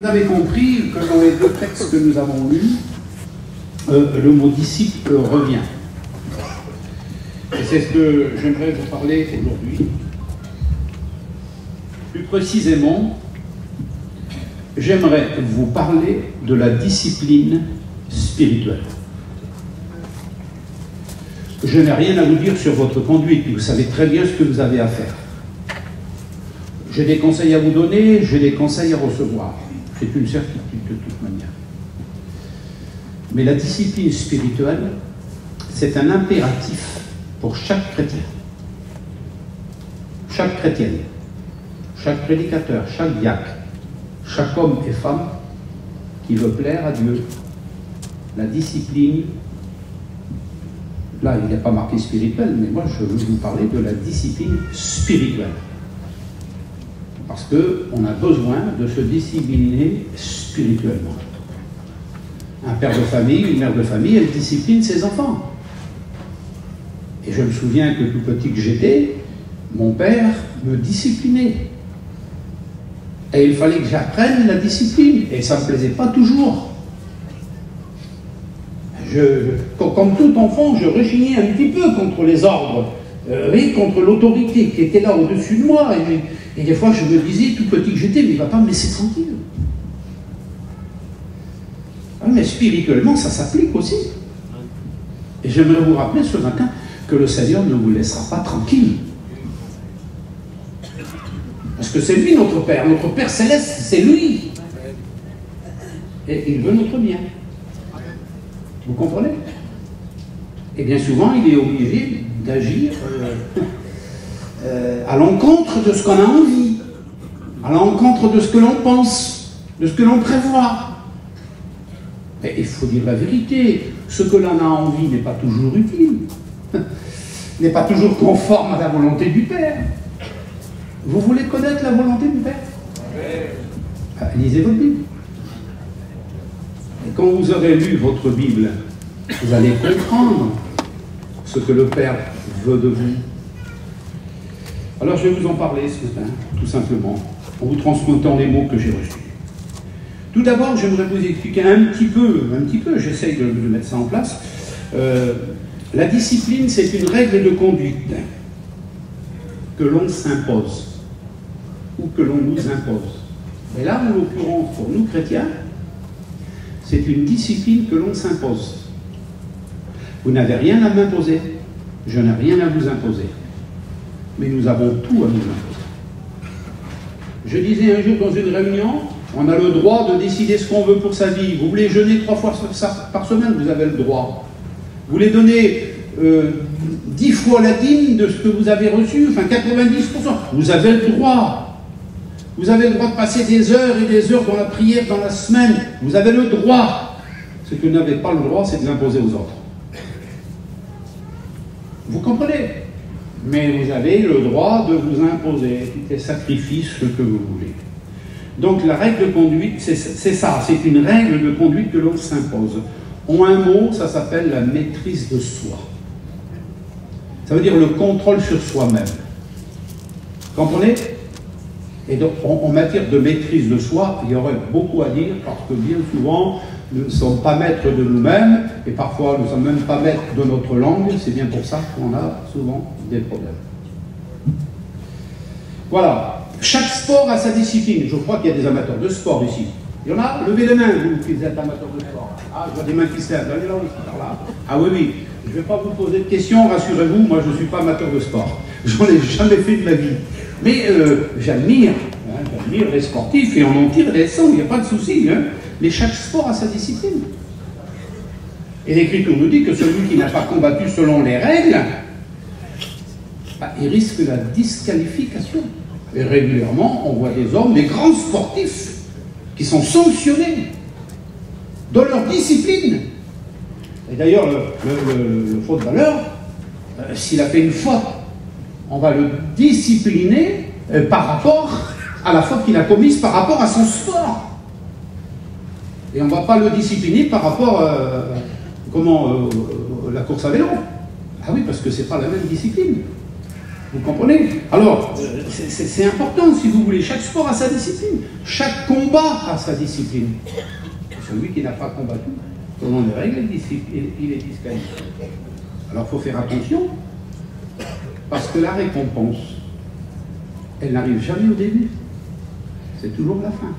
Vous avez compris que dans les deux textes que nous avons lus, le mot disciple revient. Et c'est ce que j'aimerais vous parler aujourd'hui. Plus précisément, j'aimerais vous parler de la discipline spirituelle. Je n'ai rien à vous dire sur votre conduite, vous savez très bien ce que vous avez à faire. J'ai des conseils à vous donner, j'ai des conseils à recevoir. C'est une certitude de toute manière. Mais la discipline spirituelle, c'est un impératif pour chaque chrétien. Chaque chrétienne, chaque prédicateur, chaque diacre, chaque homme et femme qui veut plaire à Dieu. La discipline, là il n'est pas marqué spirituel, mais moi je veux vous parler de la discipline spirituelle. Parce qu'on a besoin de se discipliner spirituellement. Un père de famille, une mère de famille, elle discipline ses enfants. Et je me souviens que tout petit que j'étais, mon père me disciplinait. Et il fallait que j'apprenne la discipline. Et ça ne me plaisait pas toujours. Comme tout enfant, je rechignais un petit peu contre les ordres, et contre l'autorité qui était là au-dessus de moi. Et des fois, je me disais, tout petit que j'étais, mais il ne va pas me laisser tranquille. Ah, mais spirituellement, ça s'applique aussi. Et j'aimerais vous rappeler ce matin que le Seigneur ne vous laissera pas tranquille. Parce que c'est lui notre Père. Notre Père céleste, c'est lui. Et il veut notre bien. Vous comprenez? Et bien souvent, il est obligé d'agir à l'encontre de ce qu'on a envie, à l'encontre de ce que l'on pense, de ce que l'on prévoit. Mais il faut dire la vérité, ce que l'on a envie n'est pas toujours utile, n'est pas toujours conforme à la volonté du Père. Vous voulez connaître la volonté du Père? Lisez votre Bible. Et quand vous aurez lu votre Bible, vous allez comprendre ce que le Père veut de vous. Alors je vais vous en parler ce matin, tout simplement, en vous transmettant les mots que j'ai reçus. Tout d'abord, j'aimerais vous expliquer un petit peu, j'essaye de mettre ça en place. La discipline, c'est une règle de conduite que l'on s'impose, ou que l'on nous impose. Et là, en l'occurrence, pour nous chrétiens, c'est une discipline que l'on s'impose. Vous n'avez rien à m'imposer, je n'ai rien à vous imposer. Mais nous avons tout à nous imposer. Je disais un jour dans une réunion, on a le droit de décider ce qu'on veut pour sa vie. Vous voulez jeûner 3 fois par semaine, vous avez le droit. Vous voulez donner 10 fois la dîme de ce que vous avez reçu, enfin 90%, vous avez le droit. Vous avez le droit de passer des heures et des heures dans la prière dans la semaine. Vous avez le droit. Ce que vous n'avez pas le droit, c'est de l'imposer aux autres. Vous comprenez? Mais vous avez le droit de vous imposer des sacrifices, ce que vous voulez. Donc la règle de conduite, c'est ça, c'est une règle de conduite que l'on s'impose. En un mot, ça s'appelle la maîtrise de soi. Ça veut dire le contrôle sur soi-même. Comprenez? Et donc, en matière de maîtrise de soi, il y aurait beaucoup à dire, parce que bien souvent, nous ne sommes pas maîtres de nous-mêmes, et parfois nous ne sommes même pas maîtres de notre langue. C'est bien pour ça qu'on a souvent des problèmes. Voilà. Chaque sport a sa discipline. Je crois qu'il y a des amateurs de sport ici. Il y en a? Levez les mains, vous qui êtes amateurs de sport. Ah, je vois des mains qui se lèvent. Allez là aussi, par là. Ah oui, oui. Je ne vais pas vous poser de questions, rassurez-vous, moi je ne suis pas amateur de sport. J'en ai jamais fait de ma vie. Mais j'admire les sportifs et on en tire des leçons, il n'y a pas de souci. Hein. Mais chaque sport a sa discipline. Et l'Écriture nous dit que celui qui n'a pas combattu selon les règles, il risque la disqualification. Et régulièrement, on voit des hommes, des grands sportifs, qui sont sanctionnés dans leur discipline. Et d'ailleurs, le footballeur, s'il a fait une faute, on va le discipliner par rapport à la faute qu'il a commise, par rapport à son sport. Et on ne va pas le discipliner par rapport à la course à vélo. Ah oui, parce que ce n'est pas la même discipline. Vous comprenez? Alors, c'est important, si vous voulez. Chaque sport a sa discipline. Chaque combat a sa discipline. Celui qui n'a pas combattu, selon les règles, il est disqualifié. Alors, il faut faire attention, parce que la récompense, elle n'arrive jamais au début. C'est toujours la fin.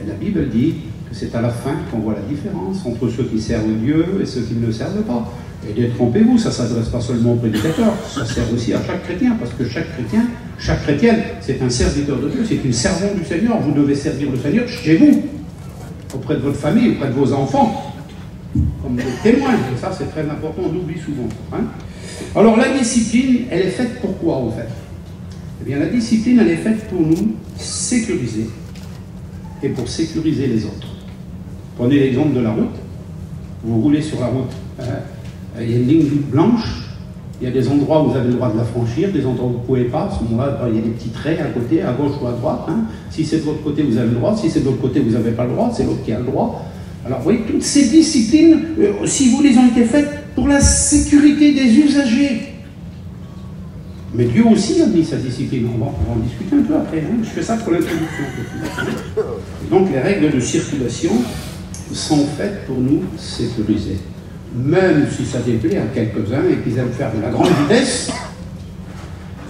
La Bible dit que c'est à la fin qu'on voit la différence entre ceux qui servent Dieu et ceux qui ne le servent pas. Et détrompez-vous, ça ne s'adresse pas seulement aux prédicateurs, ça sert aussi à chaque chrétien, parce que chaque chrétien, chaque chrétienne, c'est un serviteur de Dieu, c'est une servante du Seigneur. Vous devez servir le Seigneur chez vous, auprès de votre famille, auprès de vos enfants, comme des témoins. Et ça, c'est très important, on oublie souvent. Hein. Alors, la discipline, elle est faite pour quoi, en fait? Eh bien, la discipline, elle est faite pour nous sécuriser et pour sécuriser les autres. Prenez l'exemple de la route. Vous roulez sur la route. Il y a une ligne blanche. Il y a des endroits où vous avez le droit de la franchir, des endroits où vous ne pouvez pas. À ce moment-là, il y a des petits traits à côté, à gauche ou à droite. Hein. Si c'est de votre côté, vous avez le droit. Si c'est de l'autre côté, vous n'avez pas le droit. C'est l'autre qui a le droit. Alors, vous voyez, toutes ces disciplines, si vous les ont été faites pour la sécurité des usagers. Mais Dieu aussi a mis sa discipline. On va en discuter un peu après. Hein. Je fais ça pour l'introduction. Donc les règles de circulation sont faites pour nous sécuriser. Même si ça déplaît à quelques-uns et qu'ils aiment faire de la grande vitesse,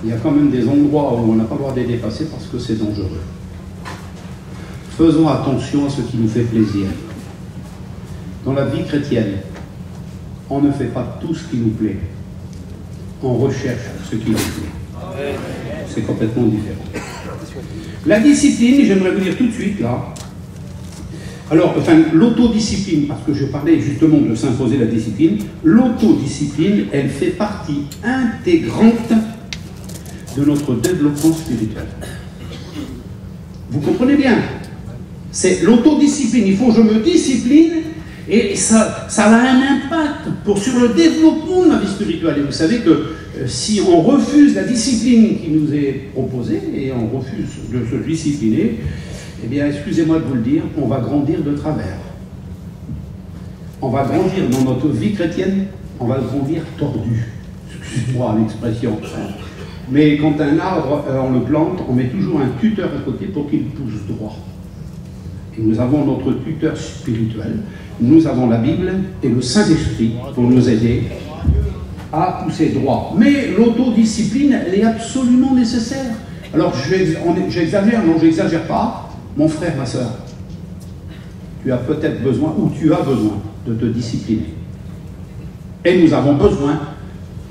il y a quand même des endroits où on n'a pas le droit de les dépasser parce que c'est dangereux. Faisons attention à ce qui nous fait plaisir. Dans la vie chrétienne, on ne fait pas tout ce qui nous plaît. On recherche ce qui nous plaît. C'est complètement différent. La discipline, j'aimerais vous dire tout de suite, là. Alors, enfin, l'autodiscipline, parce que je parlais justement de s'imposer la discipline, l'autodiscipline, elle fait partie intégrante de notre développement spirituel. Vous comprenez bien? C'est l'autodiscipline. Il faut que je me discipline. Et ça a un impact sur le développement de ma vie spirituelle. Et vous savez que si on refuse la discipline qui nous est proposée, et on refuse de se discipliner, eh bien, excusez-moi de vous le dire, on va grandir de travers. On va grandir dans notre vie chrétienne, on va grandir tordu. Excusez-moi l'expression. Mais quand un arbre, on le plante, on met toujours un tuteur à côté pour qu'il pousse droit. Et nous avons notre tuteur spirituel. Nous avons la Bible et le Saint-Esprit pour nous aider à pousser droit. Mais l'autodiscipline, elle est absolument nécessaire. Alors, j'exagère, non, j'exagère pas. Mon frère, ma soeur, tu as peut-être besoin, ou tu as besoin, de te discipliner. Et nous avons besoin,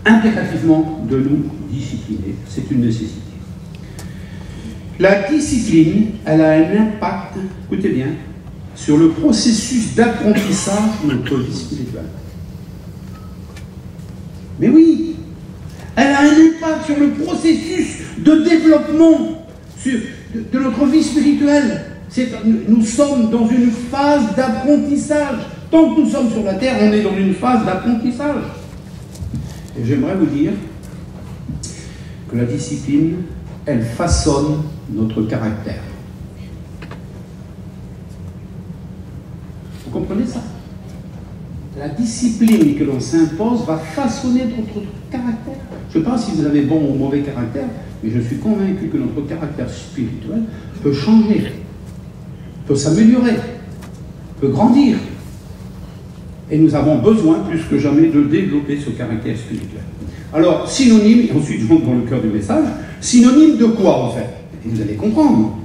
impérativement, de nous discipliner. C'est une nécessité. La discipline, elle a un impact, écoutez bien, sur le processus d'apprentissage de notre vie spirituelle. Mais oui, elle a un impact sur le processus de développement de notre vie spirituelle. Nous sommes dans une phase d'apprentissage. Tant que nous sommes sur la terre, on est dans une phase d'apprentissage. Et j'aimerais vous dire que la discipline, elle façonne notre caractère. Vous comprenez ça? La discipline que l'on s'impose va façonner notre caractère. Je ne sais pas si vous avez bon ou mauvais caractère, mais je suis convaincu que notre caractère spirituel peut changer, peut s'améliorer, peut grandir. Et nous avons besoin, plus que jamais, de développer ce caractère spirituel. Alors, synonyme, et ensuite je monte dans le cœur du message, synonyme de quoi en fait? Et vous allez comprendre.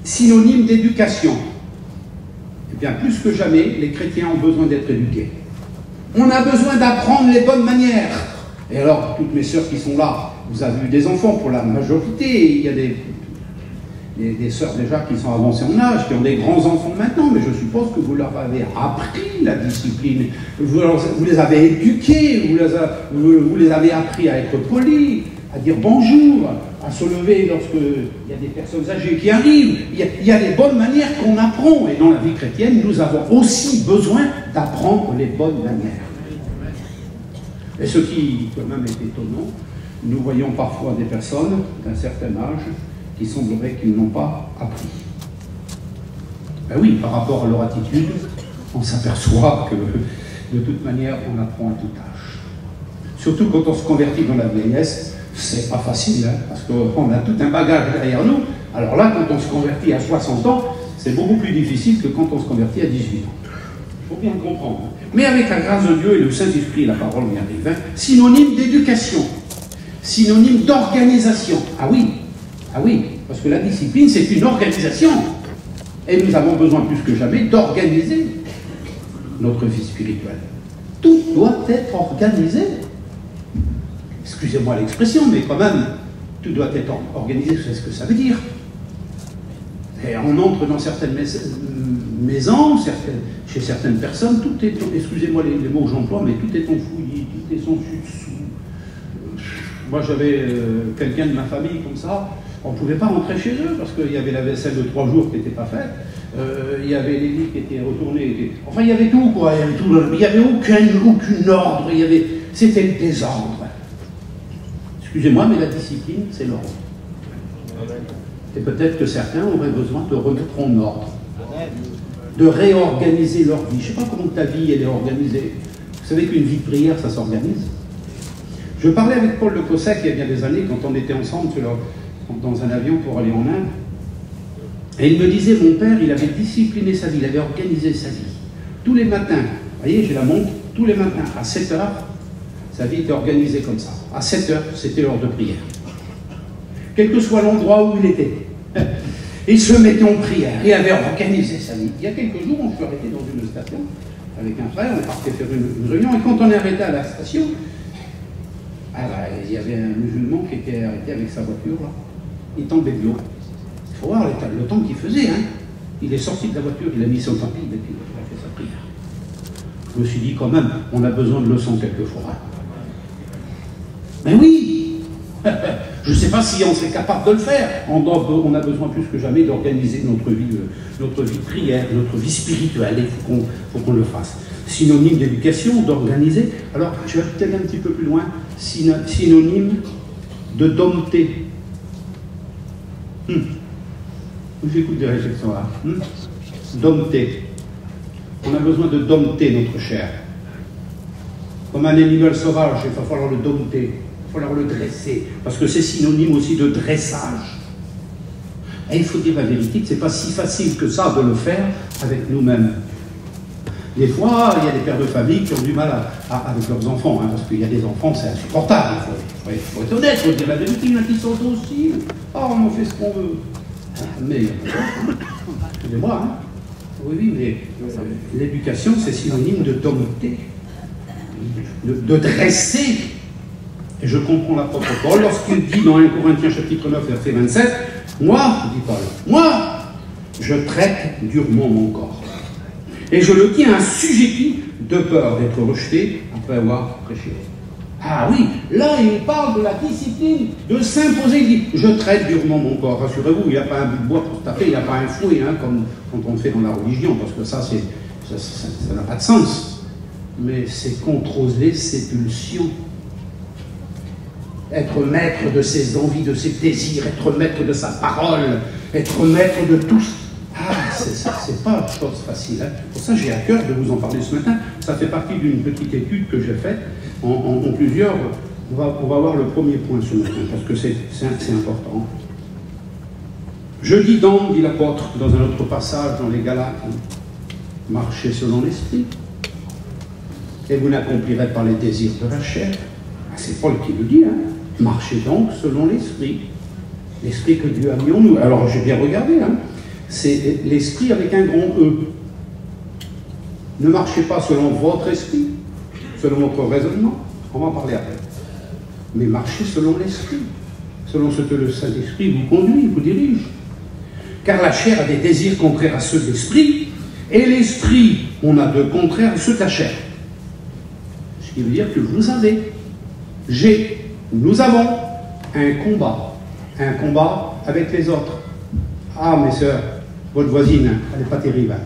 Synonyme d'éducation. Eh bien, plus que jamais, les chrétiens ont besoin d'être éduqués. On a besoin d'apprendre les bonnes manières. Et alors, toutes mes sœurs qui sont là, vous avez eu des enfants pour la majorité. Il y a des sœurs déjà qui sont avancées en âge, qui ont des grands-enfants maintenant, mais je suppose que vous leur avez appris la discipline. Vous les avez éduqués, vous les avez appris à être polis, à dire bonjour, à se lever lorsqu'il y a des personnes âgées qui arrivent. Il y a des bonnes manières qu'on apprend. Et dans la vie chrétienne, nous avons aussi besoin d'apprendre les bonnes manières. Et ce qui, quand même, est étonnant, nous voyons parfois des personnes d'un certain âge qui semblerait qu'ils n'ont pas appris. Ben oui, par rapport à leur attitude, on s'aperçoit que, de toute manière, on apprend à tout âge. Surtout quand on se convertit dans la vieillesse, c'est pas facile, hein, parce qu'on a tout un bagage derrière nous. Alors là, quand on se convertit à 60 ans, c'est beaucoup plus difficile que quand on se convertit à 18 ans. Il faut bien comprendre. Mais avec la grâce de Dieu et le Saint-Esprit, la parole y arrive. Hein, synonyme d'éducation, synonyme d'organisation. Ah oui, parce que la discipline, c'est une organisation. Et nous avons besoin plus que jamais d'organiser notre vie spirituelle. Tout doit être organisé. Excusez-moi l'expression, mais quand même, tout doit être organisé, c'est ce que ça veut dire. Et on entre dans certaines maisons, chez certaines personnes, tout est, excusez-moi les mots que j'emploie, mais tout est enfoui, tout est sans dessus. Moi j'avais quelqu'un de ma famille comme ça, on ne pouvait pas rentrer chez eux parce qu'il y avait la vaisselle de 3 jours qui n'était pas faite, il y avait les lits qui étaient retournés, enfin il y avait tout quoi, il n'y avait aucun ordre, c'était le désordre. Excusez-moi, mais la discipline, c'est l'ordre. Et peut-être que certains auraient besoin de remettre en ordre, de réorganiser leur vie. Je ne sais pas comment ta vie elle est organisée. Vous savez qu'une vie de prière, ça s'organise. Je parlais avec Paul Le Cossec il y a bien des années, quand on était ensemble dans un avion pour aller en Inde. Et il me disait, mon père, il avait discipliné sa vie, il avait organisé sa vie. Tous les matins, vous voyez, j'ai la montre, tous les matins, à 7 heures, sa vie était organisée comme ça. À 7 heures, c'était l'heure de prière. Quel que soit l'endroit où il était. Il se mettait en prière. Il avait organisé sa vie. Il y a quelques jours, on fut arrêté dans une station avec un frère. On partait faire une réunion. Et quand on est arrêté à la station, il y avait un musulman qui était arrêté avec sa voiture. Là. Il tombait de l'eau. Il faut voir le temps qu'il faisait. Hein. Il est sorti de la voiture, il a mis son tapis, et puis il a fait sa prière. Je me suis dit, quand même, on a besoin de leçons quelquefois. Hein. Mais oui, je ne sais pas si on serait capable de le faire. On a besoin plus que jamais d'organiser notre vie de prière, notre vie spirituelle. Il faut qu'on le fasse. Synonyme d'éducation, d'organiser. Alors, je vais peut-être un petit peu plus loin. Synonyme de dompter. J'écoute des réflexions là. Dompter. On a besoin de dompter notre chair. Comme un animal sauvage, il va falloir le dompter. Il va falloir le dresser, parce que c'est synonyme aussi de dressage. Et il faut dire la vérité que ce n'est pas si facile que ça de le faire avec nous-mêmes. Des fois, il y a des pères de famille qui ont du mal avec leurs enfants, hein, parce qu'il y a des enfants, c'est insupportable. Il faut être honnête, il faut dire la vérité, il y en a qui sont aussi. On en fait ce qu'on veut. Mais, excusez-moi, hein. Oui, mais l'éducation, c'est synonyme de dompter, de dresser. Et je comprends l'apôtre Paul lorsqu'il dit dans 1 Corinthiens chapitre 9, verset 27, moi, dit Paul, moi, je traite durement mon corps. Et je le tiens assujetti de peur d'être rejeté après avoir prêché. Ah oui, là il parle de la discipline, de s'imposer, il dit, je traite durement mon corps. Rassurez-vous, il n'y a pas un bout de bois pour se taper, il n'y a pas un fouet, hein, comme quand on le fait dans la religion, parce que ça n'a pas de sens. Mais c'est contrôler ses pulsions. Être maître de ses envies, de ses désirs, être maître de sa parole, être maître de tout. C'est pas une chose facile. Hein. Pour ça, j'ai à cœur de vous en parler ce matin. Ça fait partie d'une petite étude que j'ai faite en plusieurs. On va voir le premier point ce matin, parce que c'est important. Je dis donc, dit l'apôtre dans un autre passage dans les Galates, marchez selon l'esprit, et vous n'accomplirez pas les désirs de la chair. C'est Paul qui le dit, hein. Marchez donc selon l'esprit. L'esprit que Dieu a mis en nous. Alors j'ai bien regardé, hein. C'est l'esprit avec un grand E. Ne marchez pas selon votre esprit, selon votre raisonnement, on va en parler après. Mais marchez selon l'esprit, selon ce que le Saint-Esprit vous conduit, vous dirige. Car la chair a des désirs contraires à ceux de l'esprit, et l'esprit, on a de contraires à ceux de la chair. Ce qui veut dire que vous avez, nous avons un combat avec les autres. Ah, mes sœurs, votre voisine, elle n'est pas terrible. Hein.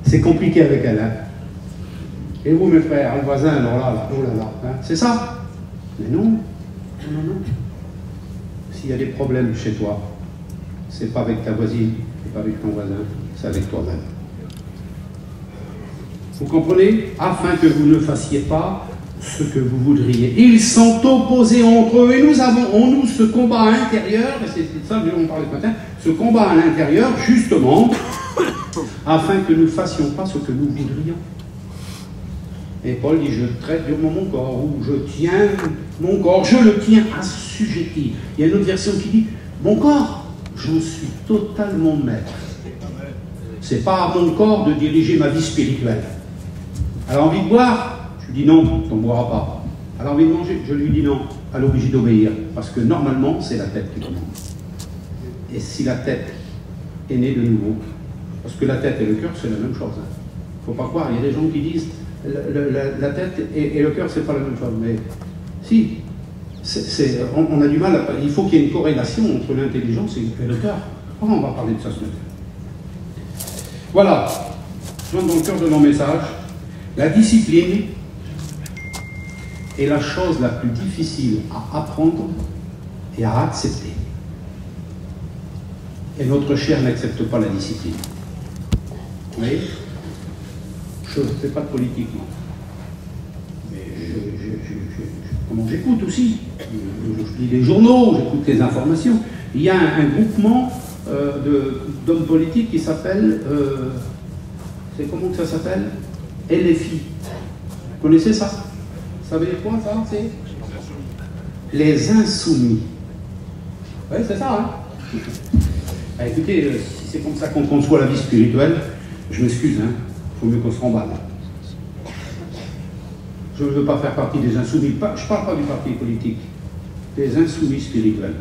C'est compliqué avec elle. Hein. Et vous, mes frères, le voisin, alors là, oh là là. Hein. C'est ça? Mais non. S'il y a des problèmes chez toi, c'est pas avec ta voisine, c'est pas avec ton voisin, c'est avec toi-même. Vous comprenez? Afin que vous ne fassiez pas ce que vous voudriez. Ils sont opposés entre eux et nous avons en nous ce combat intérieur, et c'est de ça que nous allons parler ce matin, ce combat à l'intérieur, justement, afin que nous ne fassions pas ce que nous voudrions. Et Paul dit, je traite durement mon corps, ou je tiens mon corps, je le tiens assujetti. Il y a une autre version qui dit, mon corps, j'en suis totalement maître. C'est pas à mon corps de diriger ma vie spirituelle. Elle a envie de boire, je lui dis non, tu n'en boiras pas. Elle a envie de manger, je lui dis non, elle est obligée d'obéir. Parce que normalement, c'est la tête qui commande. Et si la tête est née de nouveau, parce que la tête et le cœur, c'est la même chose. Il ne faut pas croire, il y a des gens qui disent la tête et le cœur, c'est pas la même chose. Mais si, on a du mal à... Il faut qu'il y ait une corrélation entre l'intelligence et le cœur. Comment on va parler de ça ce matin? Voilà, je rentre dans le cœur de mon message. La discipline est la chose la plus difficile à apprendre et à accepter. Et notre chair n'accepte pas la discipline. Vous voyez? Je ne fais pas de politique, moi. Mais j'écoute aussi. Je lis les journaux, j'écoute les informations. Il y a un groupement d'hommes politiques qui s'appelle... c'est comment que ça s'appelle? LFI. Vous connaissez ça? Vous savez quoi, ça? C'est les insoumis. Oui, c'est ça, hein? Ah, écoutez, si c'est comme ça qu'on conçoit la vie spirituelle, je m'excuse, hein? Il faut mieux qu'on se remballe. Je ne veux pas faire partie des insoumis. Je ne parle pas du parti politique. Des insoumis spirituels.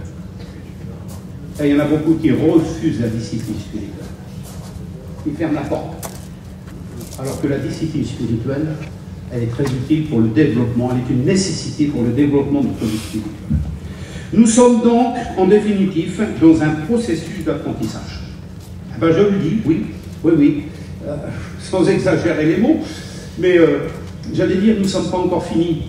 Et il y en a beaucoup qui refusent la discipline spirituelle. Ils ferment la porte. Alors que la discipline spirituelle, elle est très utile pour le développement, elle est une nécessité pour le développement de notre vie spirituelle. Nous sommes donc, en définitive, dans un processus d'apprentissage. Eh ben, je le dis, oui, sans exagérer les mots, mais j'allais dire, nous ne sommes pas encore finis.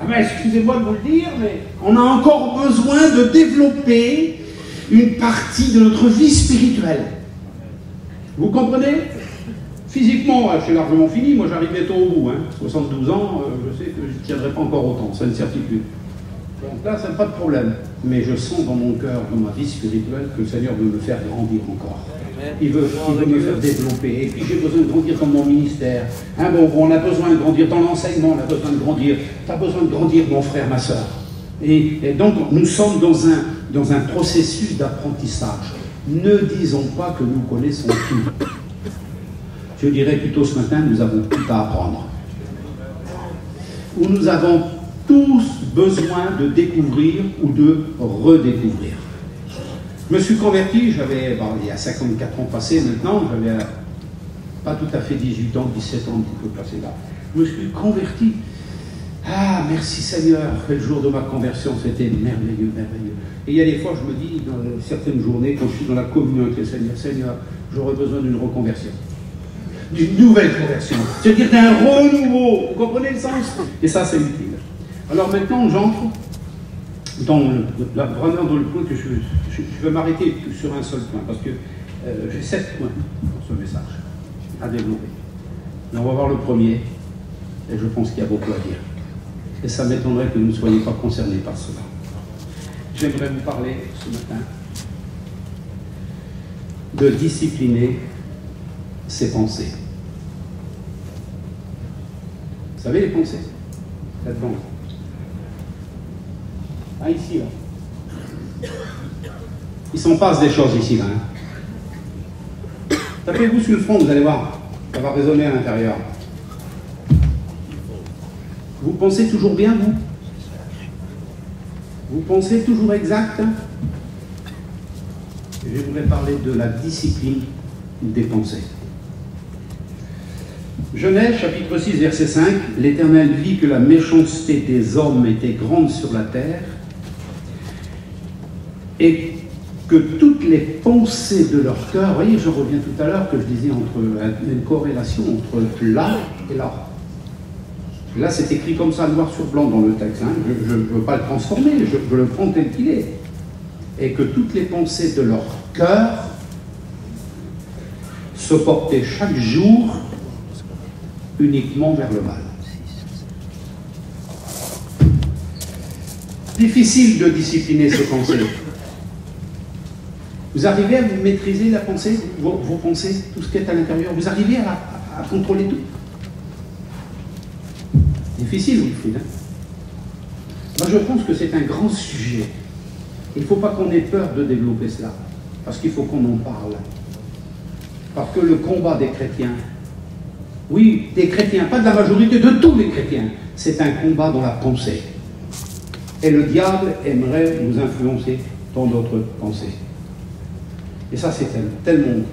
Ah ben, excusez-moi de vous le dire, mais on a encore besoin de développer une partie de notre vie spirituelle. Vous comprenez? Physiquement, je suis largement fini. Moi, j'arrive bientôt au bout. 72 ans, je sais que je ne tiendrai pas encore autant. C'est une certitude. Donc là, ça n'a pas de problème. Mais je sens dans mon cœur, dans ma vie spirituelle, que le Seigneur veut me faire grandir encore. Il veut me faire développer. Et puis, j'ai besoin de grandir dans mon ministère. On a besoin de grandir dans l'enseignement. On a besoin de grandir. Tu as besoin de grandir, mon frère, ma soeur. Et donc, nous sommes dans un processus d'apprentissage. Ne disons pas que nous connaissons tout. Je dirais plutôt ce matin, nous avons tout à apprendre. Ou nous avons tous besoin de découvrir ou de redécouvrir. Je me suis converti, il y a 54 ans passés maintenant, j'avais pas tout à fait 18 ans, 17 ans, un petit peu passé là. Je me suis converti. Ah, merci Seigneur, le jour de ma conversion, c'était merveilleux, merveilleux. Et il y a des fois, je me dis, dans certaines journées, quand je suis dans la communion avec le Seigneur, Seigneur, j'aurais besoin d'une reconversion. D'une nouvelle conversion. C'est-à-dire d'un renouveau. Vous comprenez le sens? Et ça, c'est utile. Alors maintenant, j'entre vraiment dans le point que je vais m'arrêter sur un seul point, parce que j'ai 7 points dans ce message à développer. Mais on va voir le premier, et je pense qu'il y a beaucoup à dire. Et ça m'étonnerait que vous ne soyez pas concernés par cela. J'aimerais vous parler ce matin de discipliner ses pensées. Vous savez les pensées? Là-dedans. Ah, ici, là. Il s'en passe des choses ici, là. Hein. Tapez-vous sur le front, vous allez voir. Ça va résonner à l'intérieur. Vous pensez toujours bien, vous? Vous pensez toujours exact? Je voudrais parler de la discipline des pensées. Genèse, chapitre 6, verset 5, « L'Éternel vit que la méchanceté des hommes était grande sur la terre, et que toutes les pensées de leur cœur... » Vous voyez, je reviens tout à l'heure que je disais une corrélation entre là et là. Là, c'est écrit comme ça, noir sur blanc dans le texte. Hein. Je ne veux pas le transformer, je le prends tel qu'il est. Et que toutes les pensées de leur cœur se portaient chaque jour uniquement vers le mal. Difficile de discipliner ses pensées. Vous arrivez à vous maîtriser la pensée, vos pensées, tout ce qui est à l'intérieur? Vous arrivez à contrôler tout? Difficile, Wilfried. Hein? Moi, je pense que c'est un grand sujet. Il ne faut pas qu'on ait peur de développer cela, parce qu'il faut qu'on en parle. Parce que le combat des chrétiens, oui, des chrétiens, pas de la majorité, de tous les chrétiens, c'est un combat dans la pensée. Et le diable aimerait nous influencer dans notre pensée. Et ça, c'est tellement...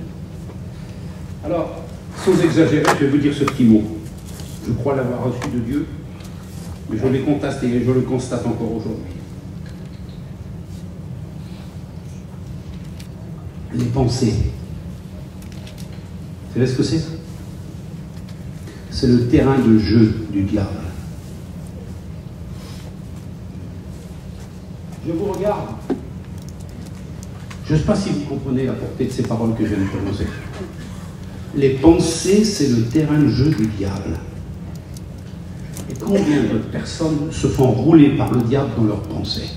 Alors, sans exagérer, je vais vous dire ce petit mot. Je crois l'avoir reçu de Dieu, mais je l'ai contesté et je le constate encore aujourd'hui. Les pensées. Vous savez ce que c'est? C'est le terrain de jeu du diable. Je vous regarde. Je ne sais pas si vous comprenez la portée de ces paroles que je viens de prononcer. Les pensées, c'est le terrain de jeu du diable. Et combien de personnes se font rouler par le diable dans leurs pensées?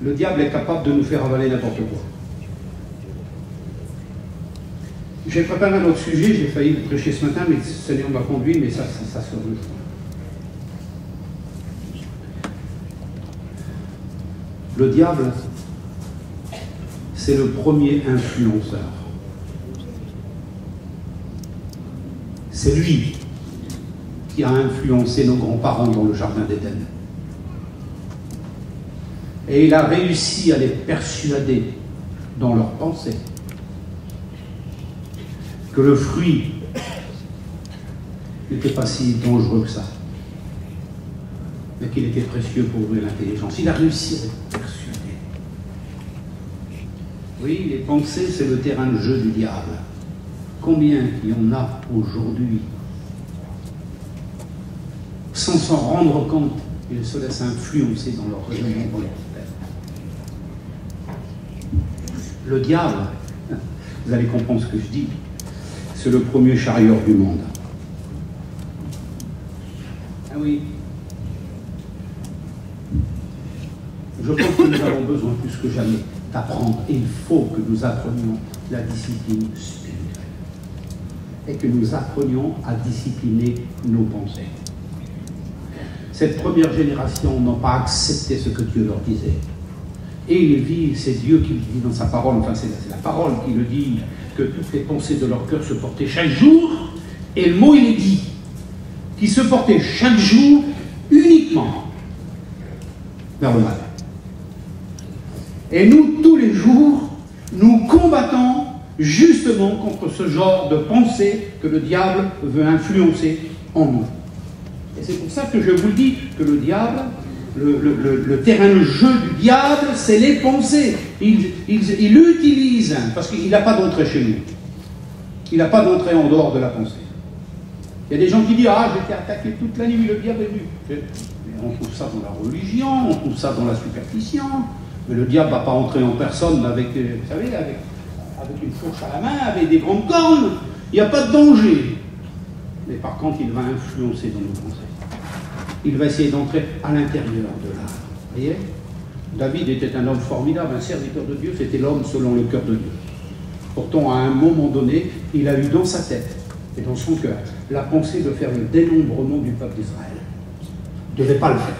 Le diable est capable de nous faire avaler n'importe quoi. J'ai préparé un autre sujet, j'ai failli le prêcher ce matin, mais le Seigneur m'a conduit, mais ça se rejoint. Le diable, c'est le premier influenceur. C'est lui qui a influencé nos grands-parents dans le jardin d'Éden. Et il a réussi à les persuader dans leurs pensées que le fruit n'était pas si dangereux que ça, mais qu'il était précieux pour ouvrir l'intelligence. Il a réussi à les persuader. Oui, les pensées, c'est le terrain de jeu du diable. Combien il y en a aujourd'hui? Sans s'en rendre compte, ils se laissent influencer dans leur raisonnement, dans leur tête. Le diable, vous allez comprendre ce que je dis, c'est le premier charieur du monde. Ah oui. Je pense que nous avons besoin plus que jamais d'apprendre, et il faut que nous apprenions la discipline spirituelle. Et que nous apprenions à discipliner nos pensées. Cette première génération n'a pas accepté ce que Dieu leur disait. Et il vit, c'est Dieu qui le dit dans sa parole, enfin c'est la parole qui le dit, que toutes les pensées de leur cœur se portaient chaque jour, et le mot il est dit, qui se portaient chaque jour uniquement vers le mal. Et nous, tous les jours, nous combattons justement contre ce genre de pensée que le diable veut influencer en nous. Et c'est pour ça que je vous le dis, que le diable, le terrain de jeu du diable, c'est les pensées. Il utilise, parce qu'il n'a pas d'entrée chez nous. Il n'a pas d'entrée en dehors de la pensée. Il y a des gens qui disent « Ah, j'ai été attaqué toute la nuit, le diable est venu. » On trouve ça dans la religion, on trouve ça dans la superstition, mais le diable ne va pas entrer en personne avec, vous savez, avec une fourche à la main, avec des grandes cornes. Il n'y a pas de danger. Mais par contre, il va influencer dans nos pensées. Il va essayer d'entrer à l'intérieur de l'âme. Vous voyez? David était un homme formidable, un serviteur de Dieu, c'était l'homme selon le cœur de Dieu. Pourtant, à un moment donné, il a eu dans sa tête et dans son cœur la pensée de faire le dénombrement du peuple d'Israël. Il ne devait pas le faire.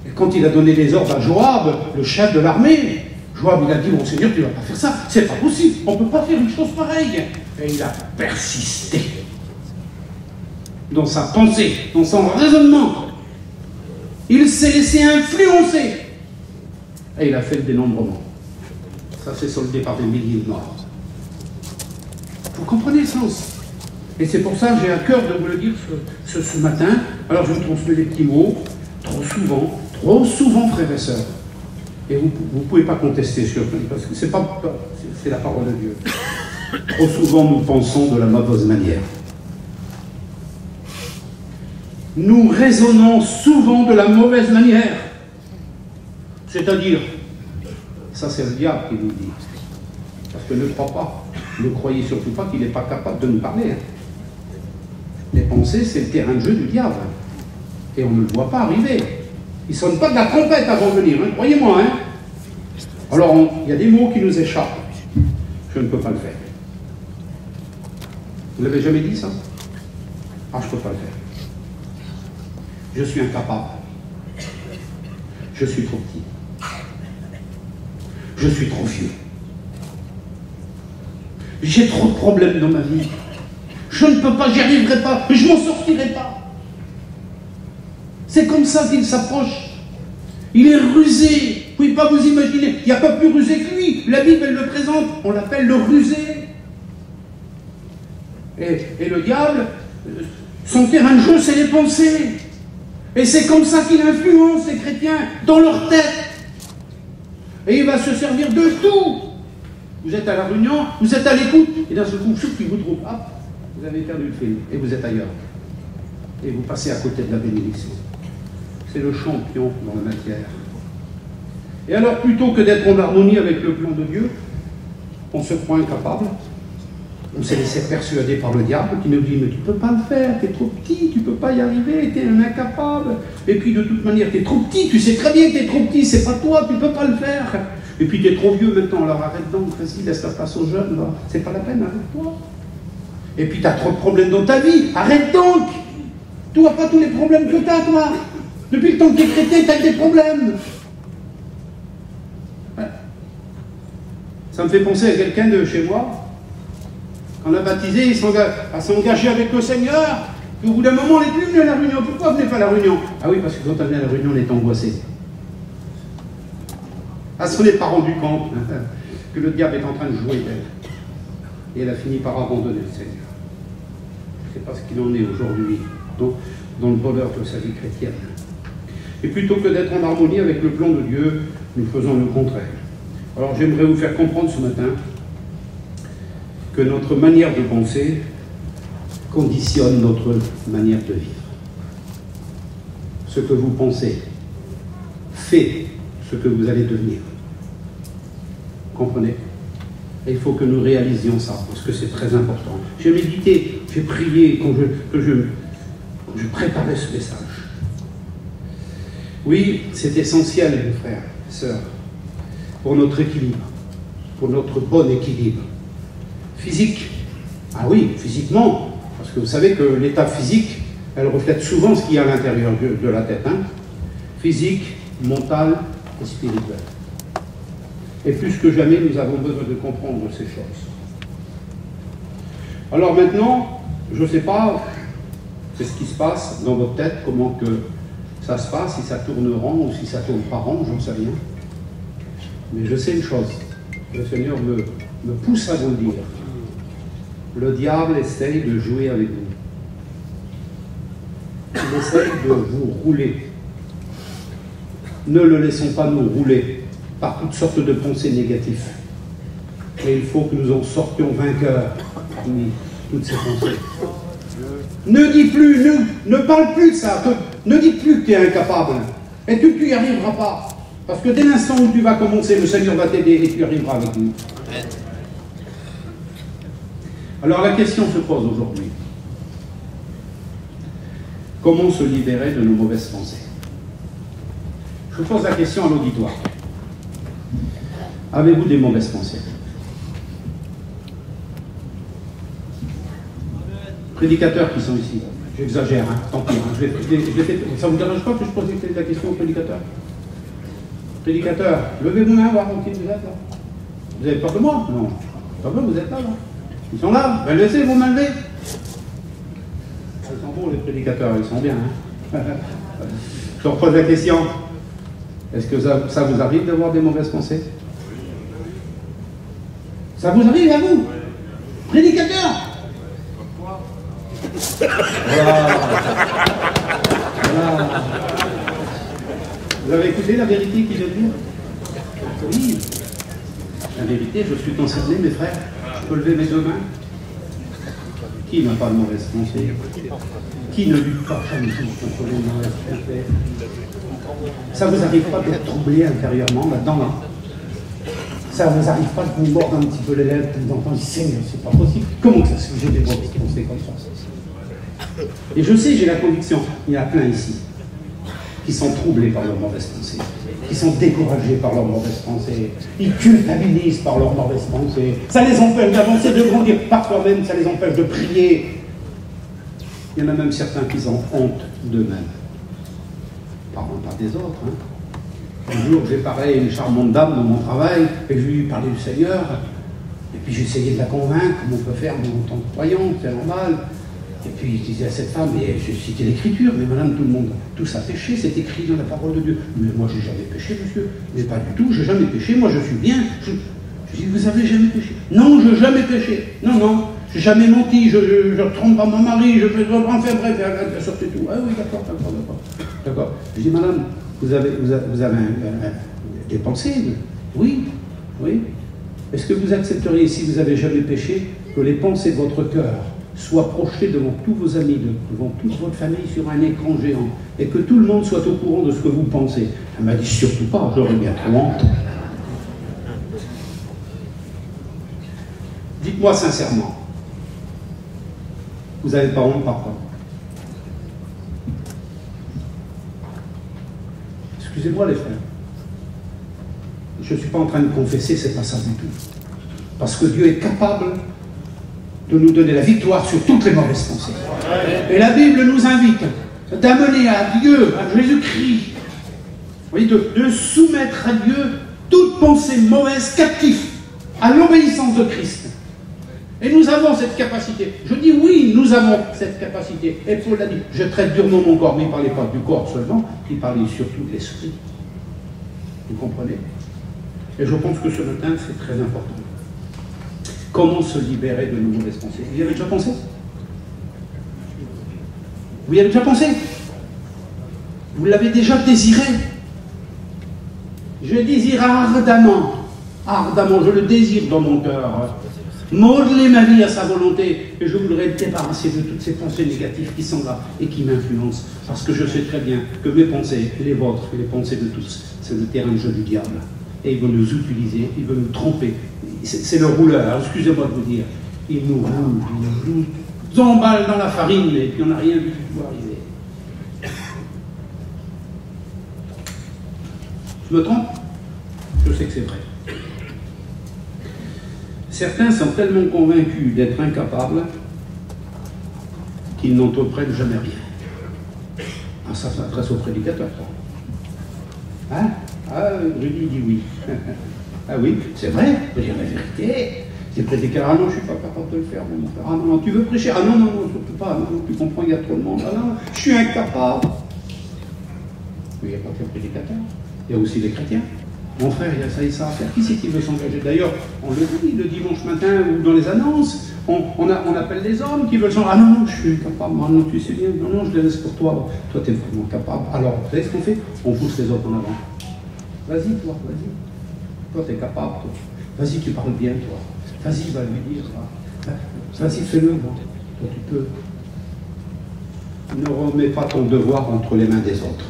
Et quand il a donné les ordres à Joab, le chef de l'armée, Joab, il a dit, mon Seigneur, tu ne vas pas faire ça, c'est pas possible, on ne peut pas faire une chose pareille. Et il a persisté dans sa pensée, dans son raisonnement. Il s'est laissé influencer. Et il a fait le dénombrement. Ça s'est soldé par des milliers de morts. Vous comprenez le sens? Et c'est pour ça que j'ai à cœur de vous le dire ce matin. Alors je vous transmets les petits mots. Trop souvent, frères et sœurs. Et vous ne pouvez pas contester sur parce que c'est la parole de Dieu. Trop souvent, nous pensons de la mauvaise manière. Nous raisonnons souvent de la mauvaise manière. C'est-à-dire, ça c'est le diable qui nous dit. Parce que ne crois pas, ne croyez surtout pas qu'il n'est pas capable de nous parler. Les pensées, c'est le terrain de jeu du diable. Et on ne le voit pas arriver. Il ne sonne pas de la trompette avant de venir, hein, croyez-moi. Hein. Alors, il y a des mots qui nous échappent. Je ne peux pas le faire. Vous l'avez jamais dit, ça? Ah, je ne peux pas le faire. Je suis incapable. Je suis trop petit. Je suis trop vieux. J'ai trop de problèmes dans ma vie. Je ne peux pas, j'y arriverai pas, je m'en sortirai pas. C'est comme ça qu'il s'approche. Il est rusé. Vous ne pouvez pas vous imaginer. Il n'y a pas plus rusé que lui. La Bible, elle le présente. On l'appelle le rusé. Et le diable, son terrain de jeu, c'est les pensées. Et c'est comme ça qu'il influence les chrétiens dans leur tête. Et il va se servir de tout. Vous êtes à la réunion, vous êtes à l'écoute, et d'un seul coup, il vous trouve, hop, vous avez perdu le fil, et vous êtes ailleurs. Et vous passez à côté de la bénédiction. C'est le champion dans la matière. Et alors, plutôt que d'être en harmonie avec le plan de Dieu, on se croit incapable. On s'est laissé persuader par le diable qui nous dit « Mais tu ne peux pas le faire, tu es trop petit, tu ne peux pas y arriver, tu es un incapable. Et puis de toute manière, tu es trop petit, tu sais très bien que tu es trop petit, c'est pas toi, tu ne peux pas le faire. Et puis tu es trop vieux maintenant, alors arrête donc, vas-y, laisse la place aux jeunes, c'est pas la peine, arrête-toi. Et puis tu as trop de problèmes dans ta vie, arrête donc. Tu vois pas tous les problèmes que tu as, toi. Depuis le temps que tu es chrétien, tu as des problèmes. » Ça me fait penser à quelqu'un de chez moi. Quand on l'a baptisé, il s'est engagé avec le Seigneur. Et au bout d'un moment, on n'est plus venu à la réunion. Pourquoi vous venez pas à la réunion? Ah oui, parce que quand on venait à la réunion, on était angoissé. Elle ne se n'est pas rendu compte que le diable est en train de jouer d'elle. Et elle a fini par abandonner le Seigneur. Je ne sais pas ce qu'il en est aujourd'hui, dans le bonheur de sa vie chrétienne. Et plutôt que d'être en harmonie avec le plan de Dieu, nous faisons le contraire. Alors j'aimerais vous faire comprendre ce matin que notre manière de penser conditionne notre manière de vivre. Ce que vous pensez fait ce que vous allez devenir. Comprenez? Et il faut que nous réalisions ça, parce que c'est très important. J'ai médité, j'ai prié quand je préparais ce message. Oui, c'est essentiel, mes frères, sœurs, pour notre équilibre, pour notre bon équilibre. Physique. Ah oui, physiquement, parce que vous savez que l'état physique, elle reflète souvent ce qu'il y a à l'intérieur de la tête. Hein. Physique, mental et spirituel. Et plus que jamais, nous avons besoin de comprendre ces choses. Alors maintenant, je ne sais pas ce qui se passe dans votre tête, comment que ça se passe, si ça tourne rond ou si ça tourne pas rond, j'en sais rien. Mais je sais une chose, le Seigneur me pousse à vous le dire. Le diable essaye de jouer avec vous. Il essaye de vous rouler. Ne le laissons pas nous rouler par toutes sortes de pensées négatives. Et il faut que nous en sortions vainqueurs parmi toutes ces pensées. Ne dis plus, ne parle plus de ça. Ne dis plus que tu es incapable et que tu n'y arriveras pas. Parce que dès l'instant où tu vas commencer, le Seigneur va t'aider et tu y arriveras avec nous. Alors la question se pose aujourd'hui. Comment se libérer de nos mauvaises pensées? Je pose la question à l'auditoire. Avez-vous des mauvaises pensées? Prédicateurs qui sont ici. J'exagère, hein, tant pis. Hein, ça ne vous dérange pas que je pose la question aux prédicateurs? Prédicateurs, levez vos mains, voir qui vous êtes là. Vous avez peur de moi? Non. Pas peur, vous êtes là, là. Ils sont là, ben laissez vos mains levées. Ils sont bons les prédicateurs, ils sont bien. Hein. Je leur pose la question. Est-ce que ça vous arrive d'avoir des mauvaises pensées? Ça vous arrive à vous? Prédicateur? Voilà. Voilà. Vous avez écouté la vérité qui vient de dire? Oui. La vérité, je suis concerné, mes frères. Je peux lever mes deux mains. Qui n'a pas de mauvaise pensée? Qui ne lutte pas jamais contre les mauvaises pensées? Ça ne vous arrive pas d'être troublé intérieurement, là-dedans, là? Ça ne vous arrive pas de vous mordre un petit peu les lèvres, de vous entendre dire, Seigneur, c'est pas possible. Comment ça se fait que j'ai des mauvaises pensées comme ça? Et je sais, j'ai la conviction, il y en a plein ici. qui sont troublés par leurs mauvaises pensées, qui sont découragés par leurs mauvaises pensées, ils culpabilisent par leurs mauvaises pensées, ça les empêche d'avancer, de grandir, parfois même ça les empêche de prier. Il y en a même certains qui ont honte d'eux-mêmes. Parlons pas des autres. Un jour, j'ai parlé à une charmante dame dans mon travail, et je lui ai parlé du Seigneur, et puis j'ai essayé de la convaincre, comme on peut faire en tant que croyant, c'est normal. Et puis je disais à cette femme, et je citais l'Écriture, mais madame, tout le monde, tous a péché, c'est écrit dans la parole de Dieu. Mais moi, j'ai jamais péché, monsieur. Mais pas du tout, j'ai jamais péché, moi je suis bien. Je dis, vous avez jamais péché? Non, je n'ai jamais péché. Non, non, j'ai jamais menti, je ne trompe pas mon mari, je fais enfin bref, elle sortait tout. Ah oui, d'accord. D'accord. Je dis, madame, vous avez des pensées? Oui. Est-ce que vous accepteriez, si vous n'avez jamais péché, que les pensées de votre cœur soient projetées devant tous vos amis, devant toute votre famille sur un écran géant, et que tout le monde soit au courant de ce que vous pensez? Elle m'a dit, surtout pas, j'aurais bien trop honte. Dites-moi sincèrement, vous n'avez pas honte par quoi? Excusez-moi les frères, je ne suis pas en train de confesser, c'est pas ça du tout. Parce que Dieu est capable de nous donner la victoire sur toutes les mauvaises pensées. Et la Bible nous invite d'amener à Dieu, à Jésus-Christ, de soumettre à Dieu toute pensée mauvaise captive à l'obéissance de Christ. Et nous avons cette capacité. Je dis oui, nous avons cette capacité. Et Paul l'a dit, je traite durement mon corps, mais il ne parlait pas du corps seulement, il parlait surtout de l'esprit. Vous comprenez? Et je pense que ce matin, c'est très important. Comment se libérer de nos mauvaises pensées? Vous y avez déjà pensé? Vous y avez déjà pensé? Vous l'avez déjà désiré? Je désire ardemment, je le désire dans mon cœur, modeler ma vie à sa volonté, et je voudrais me débarrasser de toutes ces pensées négatives qui sont là et qui m'influencent, parce que je sais très bien que mes pensées, les vôtres et les pensées de tous, c'est le terrain de jeu du diable. Et il veut nous utiliser, il veut nous tromper. C'est le rouleur, excusez-moi de vous dire. Il nous roule, il nous emballe dans la farine, et puis on n'a rien vu du tout arriver. Je me trompe? Je sais que c'est vrai. Certains sont tellement convaincus d'être incapables qu'ils n'entreprennent jamais rien. Ah, ça s'adresse au prédicateur, ça. Hein? Ah, Rudy dit oui. Ah oui, c'est vrai, je veux dire la vérité. C'est prédicateur, ah non, je ne suis pas capable de le faire, mon frère. Ah non, tu veux prêcher? Ah non, surtout pas. Non, tu comprends, il y a trop de monde. Ah non, je suis incapable. Mais il n'y a pas que les prédicateurs, il y a aussi les chrétiens. Mon frère, il y a ça et ça à faire. Qui c'est qui veut s'engager? D'ailleurs, on le dit le dimanche matin ou dans les annonces, on appelle des hommes qui veulent s'engager. Ah non, je suis incapable. Ah non, tu sais bien. Non, je les laisse pour toi. Toi, tu es vraiment capable. Alors, vous savez ce qu'on fait? On pousse les autres en avant. Vas-y, toi, vas-y. Toi, tu es capable. Vas-y, tu parles bien, toi. Vas-y, va lui dire. Vas-y, fais-le, moi. Toi, tu peux. Ne remets pas ton devoir entre les mains des autres.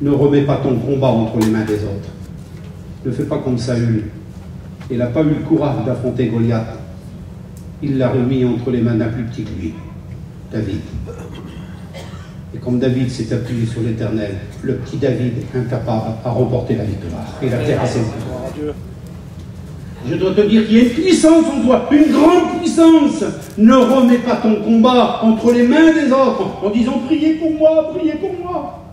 Ne remets pas ton combat entre les mains des autres. Ne fais pas comme Saül. Il n'a pas eu le courage d'affronter Goliath. Il l'a remis entre les mains d'un plus petit que lui, David. Et comme David s'est appuyé sur l'Éternel, le petit David, incapable, a remporté la victoire. Et la terre a ses victoires. Je dois te dire qu'il y a une puissance en toi, une grande puissance. Ne remets pas ton combat entre les mains des autres en disant « Priez pour moi, priez pour moi ».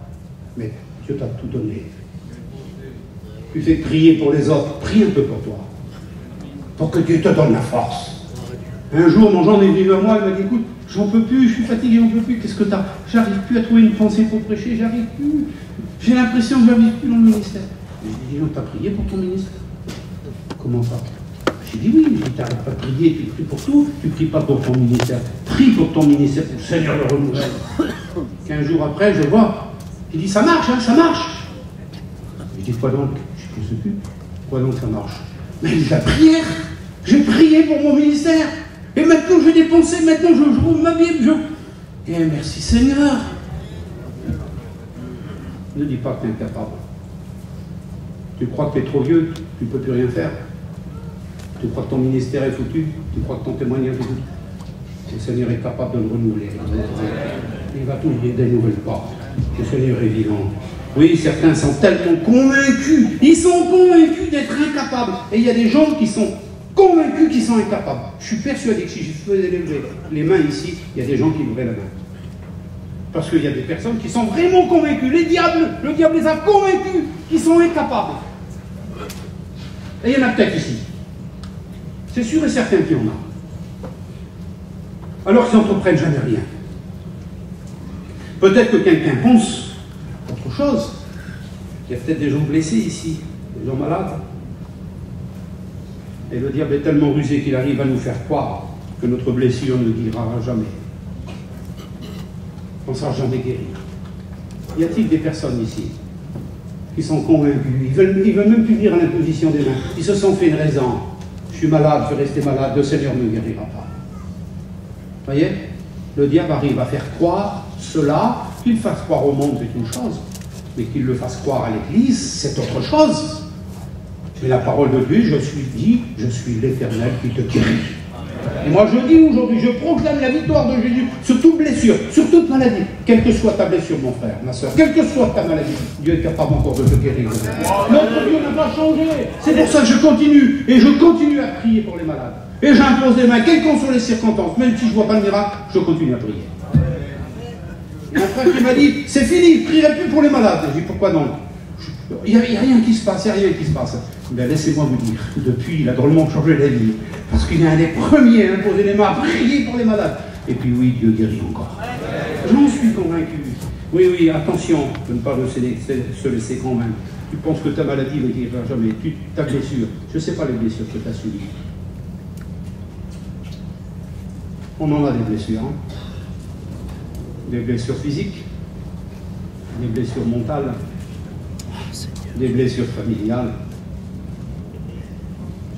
Mais Dieu t'a tout donné. Tu fais prier pour les autres, prie un peu pour toi. Pour que Dieu te donne la force. Un jour, mon Jean est venu à moi, il m'a dit « Écoute, j'en peux plus, je suis fatigué, j'en peux plus. Qu'est-ce que t'as? J'arrive plus à trouver une pensée pour prêcher, j'arrive plus. J'ai l'impression que j'arrive plus dans le ministère. » J'ai dit « Non, t'as prié pour ton ministère? Comment ça? » J'ai dit « Oui, tu n'arrêtes pas de prier, tu pries pour tout, tu ne pries pas pour ton ministère. Prie pour ton ministère, pour le Seigneur le renouvelle. » 15 jours après, je vois. Il dit, ça marche, hein, ça marche. Je dis, quoi donc? Je ne sais plus. Quoi donc ça marche? Mais la prière. J'ai prié pour mon ministère. Et maintenant j'ai des pensées, maintenant je rouvre ma Bible. Et merci Seigneur. Ne dis pas que tu es incapable. Tu crois que tu es trop vieux, tu ne peux plus rien faire. Tu crois que ton ministère est foutu, tu crois que ton témoignage est foutu. Le Seigneur est capable de le renouveler. Il va t'ouvrir des nouvelles portes. Le Seigneur est vivant. Oui, certains sont tellement convaincus, ils sont convaincus d'être incapables. Et il y a des gens qui sont convaincus qu'ils sont incapables. Je suis persuadé que si je faisais lever les mains ici, il y a des gens qui leveraient la main. Parce qu'il y a des personnes qui sont vraiment convaincues. Le diable les a convaincus qu'ils sont incapables. Et il y en a peut-être ici. C'est sûr et certain qu'il y en a. Alors qu'ils n'entreprennent jamais rien. Peut-être que quelqu'un pense autre chose. Il y a peut-être des gens blessés ici, des gens malades. Et le diable est tellement rusé qu'il arrive à nous faire croire que notre blessure ne guérira jamais. On ne sera jamais guéri. Y a-t-il des personnes ici qui sont convaincus, ils veulent même plus venir à l'imposition des mains. Ils se sont fait une raison. Je suis malade, je vais rester malade, le Seigneur ne me guérira pas. Vous voyez? Le diable arrive à faire croire cela, qu'il fasse croire au monde, c'est une chose. Mais qu'il le fasse croire à l'Église, c'est autre chose. Mais la parole de Dieu, je suis l'Éternel qui te guérit. Et moi je dis aujourd'hui, je proclame la victoire de Jésus sur toute blessure, sur toute maladie. Quelle que soit ta blessure, mon frère, ma soeur, quelle que soit ta maladie, Dieu est capable encore de te guérir. Notre Dieu n'a pas changé. C'est pour ça que je continue, et je continue à prier pour les malades. Et j'impose les mains, quelles qu'en soient les circonstances, même si je ne vois pas le miracle, je continue à prier. Un frère qui m'a dit, c'est fini, je ne prierai plus pour les malades. J'ai dit, pourquoi donc? Il n'y a rien qui se passe, il n'y a rien qui se passe. Ben, laissez-moi vous dire, depuis, il a drôlement changé la vie. Parce qu'il est un des premiers à imposer les mains, à prier pour les malades. Et puis oui, Dieu guérit encore. J'en suis convaincu. Oui, attention de ne pas se laisser convaincre. Tu penses que ta maladie ne guérira jamais. Ta blessure, je ne sais pas les blessures que tu as subies. On en a des blessures. Hein. Des blessures physiques, des blessures mentales, des blessures familiales.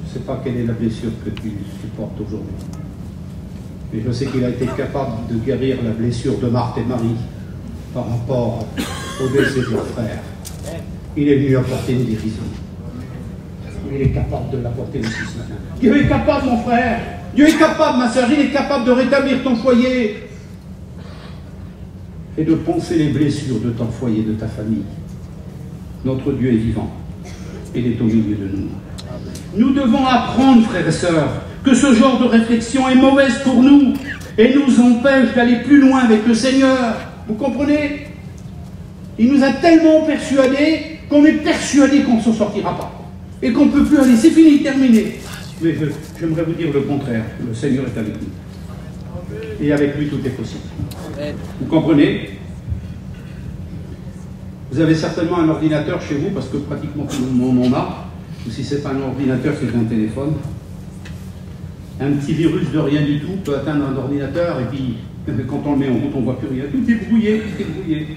Je ne sais pas quelle est la blessure que tu portes aujourd'hui. Mais je sais qu'il a été capable de guérir la blessure de Marthe et Marie par rapport au décès de leur frère. Il est venu apporter une guérison. Il est capable de l'apporter aussi ce matin. Dieu est capable, mon frère. Dieu est capable, ma soeur. Il est capable de rétablir ton foyer et de poncer les blessures de ton foyer, de ta famille. Notre Dieu est vivant. Il est au milieu de nous. Nous devons apprendre, frères et sœurs, que ce genre de réflexion est mauvaise pour nous et nous empêche d'aller plus loin avec le Seigneur. Vous comprenez? Il nous a tellement persuadés qu'on est persuadé qu'on ne s'en sortira pas et qu'on ne peut plus aller. C'est fini, terminé. Mais j'aimerais vous dire le contraire. Le Seigneur est avec nous. Et avec lui, tout est possible. Vous comprenez? Vous avez certainement un ordinateur chez vous, parce que pratiquement tout le monde en a. Ou si ce n'est pas un ordinateur, c'est un téléphone. Un petit virus de rien du tout peut atteindre un ordinateur, et puis quand on le met en route, on ne voit plus rien. Tout est brouillé, tout est brouillé.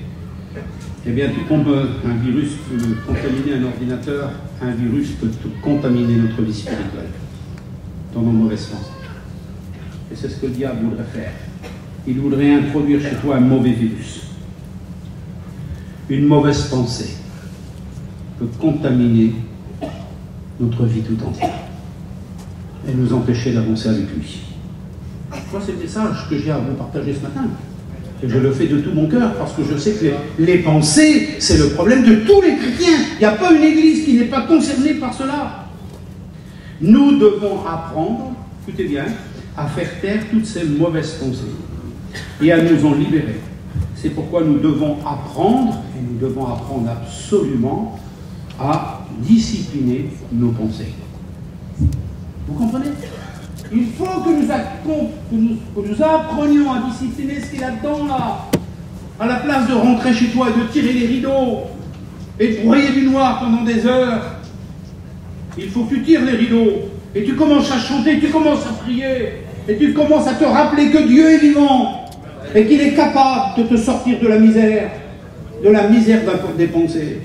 Eh bien, un virus peut contaminer un ordinateur, un virus peut contaminer notre vie spirituelle, dans nos mauvaises pensées. Et c'est ce que le diable voudrait faire. Il voudrait introduire chez toi un mauvais virus. Une mauvaise pensée peut contaminer notre vie tout entière et nous empêcher d'avancer avec lui. Moi, c'est le message que j'ai à vous partager ce matin. Et je le fais de tout mon cœur parce que je sais que les pensées, c'est le problème de tous les chrétiens. Il n'y a pas une église qui n'est pas concernée par cela. Nous devons apprendre, écoutez bien, à faire taire toutes ces mauvaises pensées et à nous en libérer. C'est pourquoi nous devons apprendre, et nous devons apprendre absolument à discipliner nos pensées. Vous comprenez? Il faut que nous apprenions à discipliner ce qu'il y a dedans là. À la place de rentrer chez toi et de tirer les rideaux et de broyer du noir pendant des heures, il faut que tu tires les rideaux et tu commences à chanter, tu commences à prier et tu commences à te rappeler que Dieu est vivant et qu'il est capable de te sortir de la misère des pensées.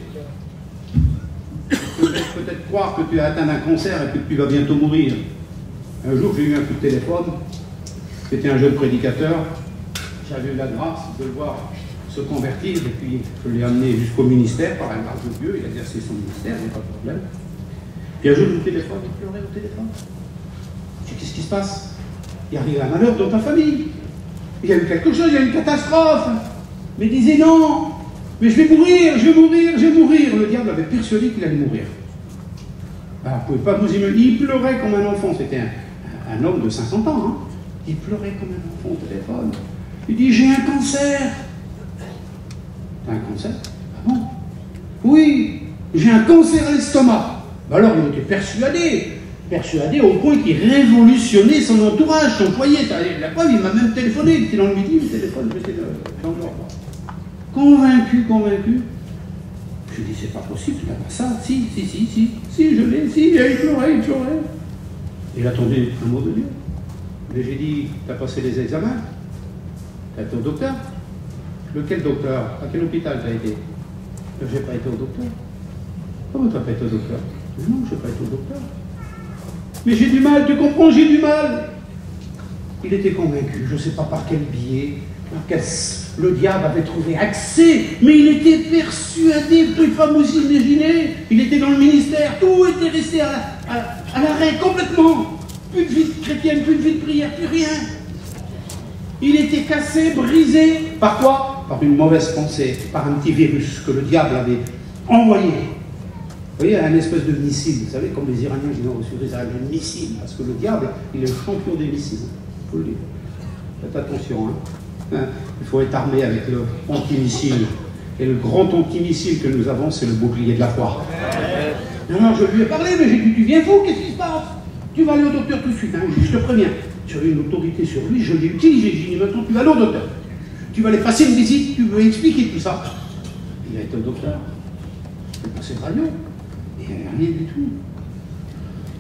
Peut-être croire que tu as atteint un cancer et que tu vas bientôt mourir. Un jour, j'ai eu un coup de téléphone. C'était un jeune prédicateur. J'avais eu la grâce de le voir se convertir et puis je l'ai amené jusqu'au ministère par la grâce de Dieu. Il a exercé son ministère, il n'y a pas de problème. Puis un jour, je téléphone, il pleurait au téléphone. Je dis, qu'est-ce qui se passe? Il arrive un malheur dans ta famille. Il y a eu quelque chose, il y a eu une catastrophe. Mais il disait non, Mais je vais mourir, je vais mourir, je vais mourir. Le diable avait persuadé qu'il allait mourir. Alors, vous ne pouvez pas vous imaginer. Il pleurait comme un enfant. C'était un homme de 50 ans. Hein. Il pleurait comme un enfant au téléphone. Il dit, j'ai un cancer. T'as un cancer? Ah bon? Oui, j'ai un cancer à l'estomac. Alors il était persuadé au point qu'il révolutionnait son entourage, son foyer. La preuve, il m'a même téléphoné, il était dans le midi, le téléphone, j'étais dans le repas. Convaincu. Je dis, c'est pas possible, tu n'as pas ça. Si, je l'ai, il pleurait. Il attendait un mot de Dieu. Mais j'ai dit, tu as passé les examens? Tu as été au docteur? Lequel docteur? À quel hôpital tu as été? Je n'ai pas été au docteur. Comment tu n'as pas été au docteur? Non, je n'ai pas été au docteur. Mais j'ai du mal, tu comprends, j'ai du mal. Il était convaincu, je ne sais pas par quel biais, le diable avait trouvé accès, mais il était persuadé, vous ne pouvez pas vous imaginer. Il était dans le ministère, tout était resté à l'arrêt complètement. Plus de vie chrétienne, plus de vie de prière, plus rien. Il était cassé, brisé. Par quoi? Par une mauvaise pensée, par un petit virus que le diable avait envoyé. Vous voyez, un espèce de missile. Vous savez, comme les Iraniens qui ont reçu des missiles, parce que le diable, il est le champion des missiles. Il faut le dire. Faites attention. Il faut être armé avec le antimissile. Et le grand antimissile que nous avons, c'est le bouclier de la foi. Non, je lui ai parlé, mais j'ai dit, tu viens fou, qu'est-ce qui se passe? Tu vas aller au docteur tout de suite, je te préviens. J'avais une autorité sur lui, je l'ai utilisé. J'ai dit, maintenant tu vas aller au docteur. Tu vas aller passer une visite, tu veux expliquer tout ça. Il a été au docteur. Il a passé le radio. Il n'y avait rien du tout.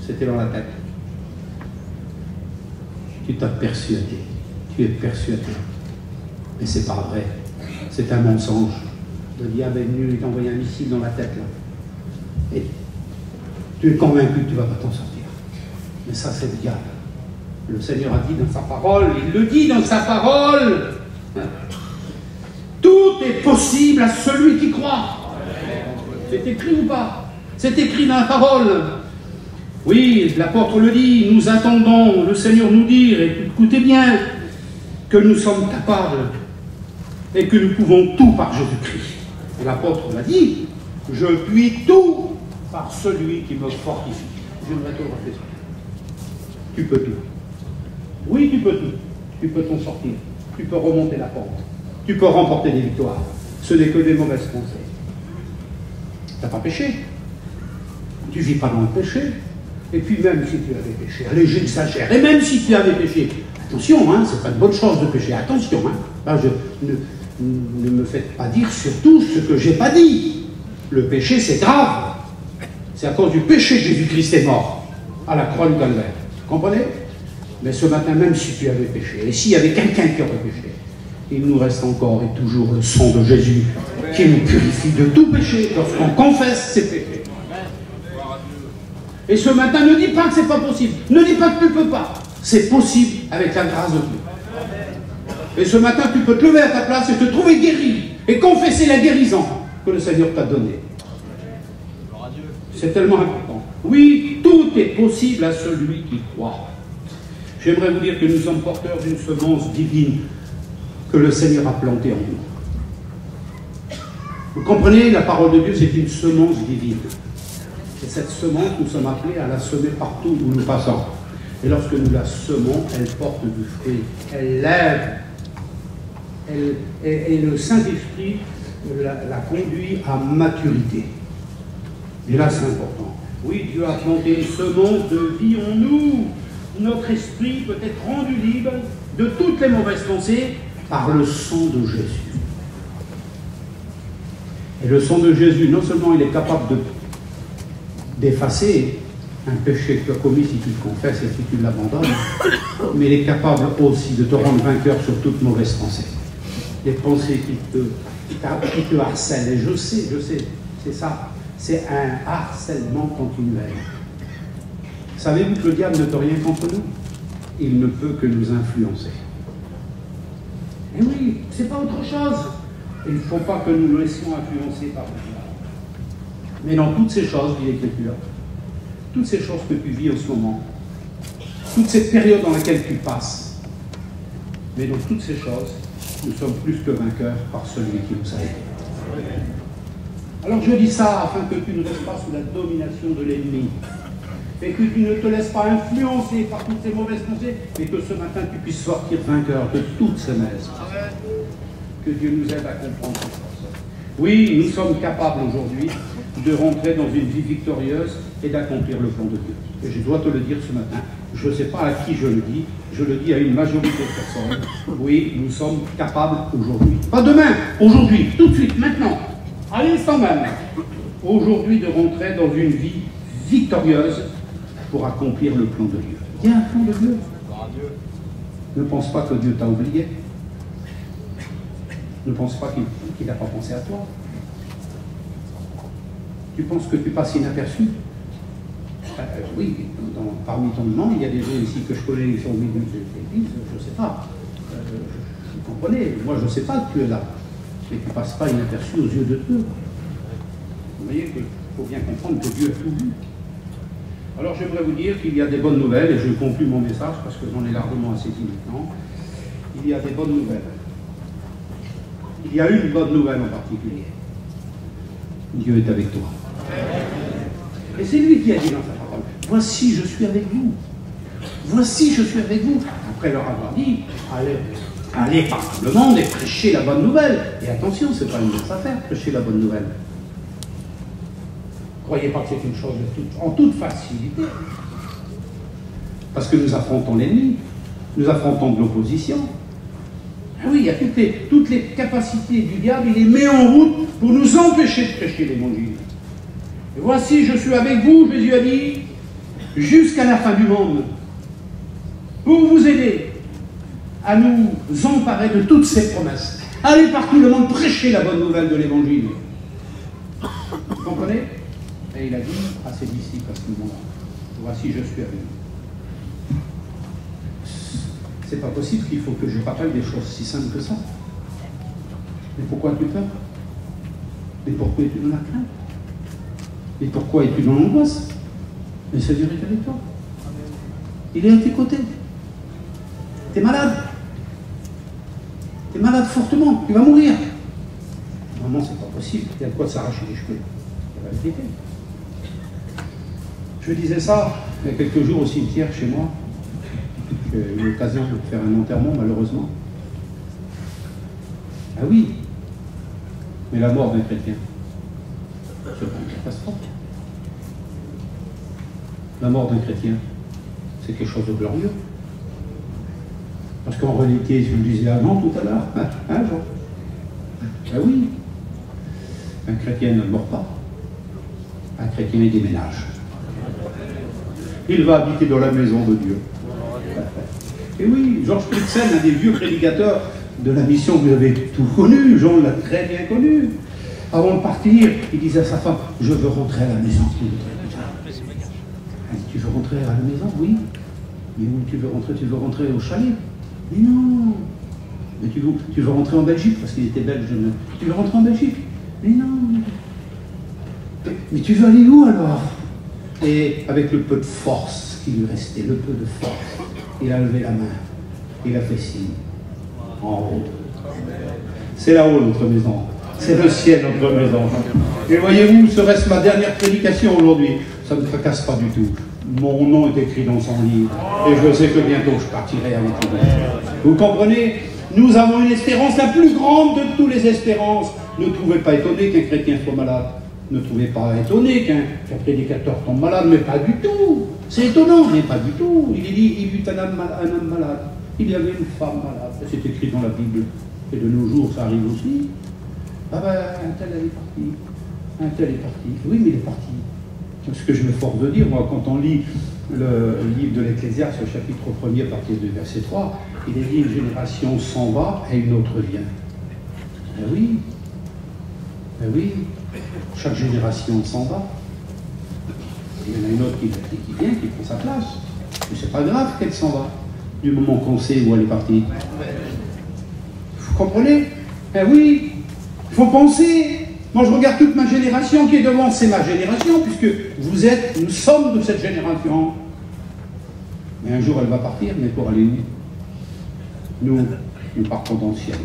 C'était dans la tête. Tu t'as persuadé. Tu es persuadé. Mais c'est pas vrai. C'est un mensonge. Le diable est venu, il t'a envoyé un missile dans la tête, là. Et tu es convaincu que tu ne vas pas t'en sortir. Mais ça, c'est le diable. Le Seigneur a dit dans sa parole, il le dit dans sa parole. Tout est possible à celui qui croit. C'est écrit ou pas? C'est écrit dans la parole. Oui, l'apôtre le dit, nous attendons le Seigneur nous dire, et écoutez bien, que nous sommes capables et que nous pouvons tout par Jésus-Christ. Et l'apôtre l'a dit, je puis tout par celui qui me fortifie. J'aimerais te le rappeler. Tu peux tout. Oui, tu peux tout. Tu peux t'en sortir. Tu peux remonter la pente. Tu peux remporter des victoires. Ce n'est que des mauvaises pensées. Tu n'as pas péché. Tu ne vis pas dans le péché. Et puis même si tu avais péché, allez, j'exagère, et même si tu avais péché, attention, c'est pas de bonne chose de pécher, attention, Là, ne me faites pas dire surtout ce que j'ai pas dit. Le péché, c'est grave. C'est à cause du péché que Jésus-Christ est mort à la croix du Calvaire. Vous comprenez? Mais ce matin, même si tu avais péché, et s'il y avait quelqu'un qui aurait péché, il nous reste encore et toujours le sang de Jésus qui nous purifie de tout péché lorsqu'on confesse ses péchés. Et ce matin, ne dis pas que c'est pas possible. Ne dis pas que tu ne peux pas. C'est possible avec la grâce de Dieu. Et ce matin, tu peux te lever à ta place et te trouver guéri et confesser la guérison que le Seigneur t'a donnée. C'est tellement important. Oui, tout est possible à celui qui croit. J'aimerais vous dire que nous sommes porteurs d'une semence divine que le Seigneur a plantée en nous. Vous comprenez, la parole de Dieu, c'est une semence divine. Et cette semence, nous sommes appelés à la semer partout où nous passons. Et lorsque nous la semons, elle porte du fruit. Elle lève. Et le Saint-Esprit la conduit à maturité. Et là, c'est important. Oui, Dieu a planté une semence de vie en nous. Notre esprit peut être rendu libre de toutes les mauvaises pensées par le sang de Jésus. Et le sang de Jésus, non seulement il est capable d'effacer un péché que tu as commis si tu le confesses et si tu l'abandonnes, mais il est capable aussi de te rendre vainqueur sur toute mauvaise pensée. Les pensées qui te harcèlent. Et je sais, c'est ça. C'est un harcèlement continuel. Savez-vous que le diable ne peut rien contre nous? Il ne peut que nous influencer. Et oui, c'est pas autre chose. Il ne faut pas que nous nous laissions influencer par le diable. Mais dans toutes ces choses, dit l'Écriture, toutes ces choses que tu vis en ce moment, toute cette période dans laquelle tu passes, mais dans toutes ces choses, nous sommes plus que vainqueurs par celui qui nous a aidés. Alors je dis ça afin que tu ne restes pas sous la domination de l'ennemi, et que tu ne te laisses pas influencer par toutes ces mauvaises pensées, et que ce matin tu puisses sortir vainqueur de toutes ces mauvaises pensées. Que Dieu nous aide à comprendre cette chose. Oui, nous sommes capables aujourd'hui de rentrer dans une vie victorieuse et d'accomplir le plan de Dieu. Et je dois te le dire ce matin, je ne sais pas à qui je le dis à une majorité de personnes. Oui, nous sommes capables aujourd'hui. Pas demain, aujourd'hui, tout de suite, maintenant, à l'instant même, aujourd'hui de rentrer dans une vie victorieuse pour accomplir le plan de Dieu. Il y a un plan de Dieu. Ne pense pas que Dieu t'a oublié. Ne pense pas qu'il n'a pas pensé à toi. Tu penses que tu passes inaperçu? Oui, parmi ton nom, il y a des gens ici que je connais qui sont au milieu de l'église, je ne sais pas. Vous comprenez? Moi, je ne sais pas que tu es là. Mais tu ne passes pas inaperçu aux yeux de Dieu. Vous voyez qu'il faut bien comprendre que Dieu a tout vu. Alors, j'aimerais vous dire qu'il y a des bonnes nouvelles, et je conclue mon message parce que j'en ai largement assez dit maintenant. Il y a des bonnes nouvelles. Il y a une bonne nouvelle en particulier. Dieu est avec toi. Et c'est lui qui a dit dans sa parole, voici je suis avec vous. Voici je suis avec vous. Après leur avoir dit, allez partout le monde et prêchez la bonne nouvelle. Et attention, ce n'est pas une mince affaire, prêcher la bonne nouvelle. Croyez pas que c'est une chose en toute facilité. Parce que nous affrontons l'ennemi, nous affrontons de l'opposition. Ah oui, il y a toutes les capacités du diable, il les met en route pour nous empêcher de prêcher l'évangile. Et voici, je suis avec vous, Jésus a dit, jusqu'à la fin du monde, pour vous aider à nous emparer de toutes ces promesses. Allez partout le monde, prêcher la bonne nouvelle de l'évangile. Vous comprenez? Et il a dit à ses disciples à ce moment-là, voici, je suis avec vous. C'est pas possible qu'il faut que je parle des choses si simples que ça. Mais pourquoi as-tu peur? Mais pourquoi es-tu dans la crainte? Et pourquoi es-tu dans l'angoisse? Mais Seigneur est avec toi. Il est à tes côtés. Tu es malade. Tu es malade fortement. Tu vas mourir. Maman, c'est pas possible. Il y a de quoi de s'arracher les cheveux. C'est la vérité. Je disais ça il y a quelques jours au cimetière chez moi. J'ai eu l'occasion de faire un enterrement, malheureusement. Ah oui, mais la mort d'un chrétien, c'est pas une catastrophe. La mort d'un chrétien, c'est quelque chose de glorieux. Parce qu'en réalité, je vous le disais avant tout à l'heure, hein, Jean? Ah oui, un chrétien ne meurt pas. Un chrétien déménage. Il va habiter dans la maison de Dieu. Et oui, Georges Pritzel, un des vieux prédicateurs de la mission, vous avez tout connu, Jean l'a très bien connu. Avant de partir, il disait à sa femme, je veux rentrer à la maison. Tu veux rentrer à la maison? Oui. Mais où tu veux rentrer? Tu veux rentrer au chalet? Mais non. Mais tu veux rentrer en Belgique, parce qu'il était belge. Tu veux rentrer en Belgique? Mais non. Mais tu veux aller où alors? Et avec le peu de force qui lui restait, le peu de force, il a levé la main, il a fait signe, en haut. C'est là-haut notre maison, c'est le ciel notre maison. Et voyez-vous, serait-ce ma dernière prédication aujourd'hui? Ça ne me fracasse pas du tout. Mon nom est écrit dans son livre, et je sais que bientôt je partirai avec lui. Vous comprenez? Nous avons une espérance la plus grande de toutes les espérances. Ne trouvez pas étonné qu'un chrétien soit malade. Ne trouvez pas étonné qu'un prédicateur tombe malade, mais pas du tout. C'est étonnant, mais pas du tout. Il dit, il eut un homme malade. Il y avait une femme malade. C'est écrit dans la Bible. Et de nos jours, ça arrive aussi. Ah ben, un tel est parti. Un tel est parti. Oui, mais il est parti. Ce que je me force de dire, moi, quand on lit le livre de l'Ecclésiaste, au chapitre 1er, à partir du verset 3, il est dit, une génération s'en va et une autre vient. Ben oui. Ben oui. Chaque génération s'en va. Il y en a une autre qui vient, qui prend sa place. Mais c'est pas grave qu'elle s'en va, du moment qu'on sait où elle est partie. Vous comprenez? Eh oui, il faut penser. Moi, je regarde toute ma génération qui est devant, c'est ma génération, puisque nous sommes de cette génération. Mais un jour, elle va partir, mais pour aller où? nous partons dans le ciel.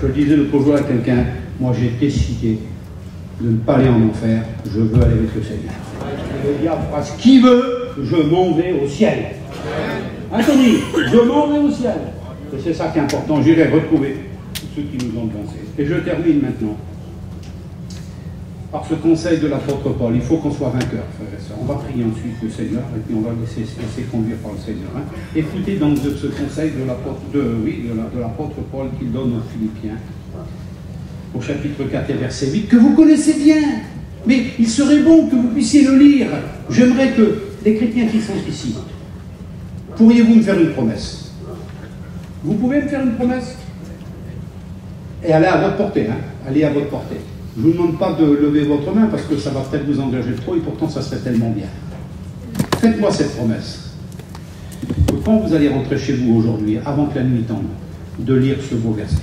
Je le disais l'autre jour à quelqu'un, moi j'ai décidé de ne pas aller en enfer, je veux aller avec le Seigneur. Le diable fera ce qu'il veut, je m'en vais au ciel. Anthony, je m'en vais au ciel. Et c'est ça qui est important, j'irai retrouver ceux qui nous ont devancés. Et je termine maintenant par ce conseil de l'apôtre Paul. Il faut qu'on soit vainqueur, frères et sœurs. On va prier ensuite le Seigneur, et puis on va se laisser conduire par le Seigneur. Hein. Écoutez donc de ce conseil de l'apôtre Paul qu'il donne aux Philippiens, au chapitre 4 et verset 8, que vous connaissez bien, mais il serait bon que vous puissiez le lire. J'aimerais que les chrétiens qui sont ici, pourriez-vous me faire une promesse? Vous pouvez me faire une promesse? Et allez à votre portée, hein. Allez à votre portée. Je ne vous demande pas de lever votre main parce que ça va peut-être vous engager trop et pourtant ça serait tellement bien. Faites-moi cette promesse. Que quand vous allez rentrer chez vous aujourd'hui, avant que la nuit tombe, de lire ce beau verset,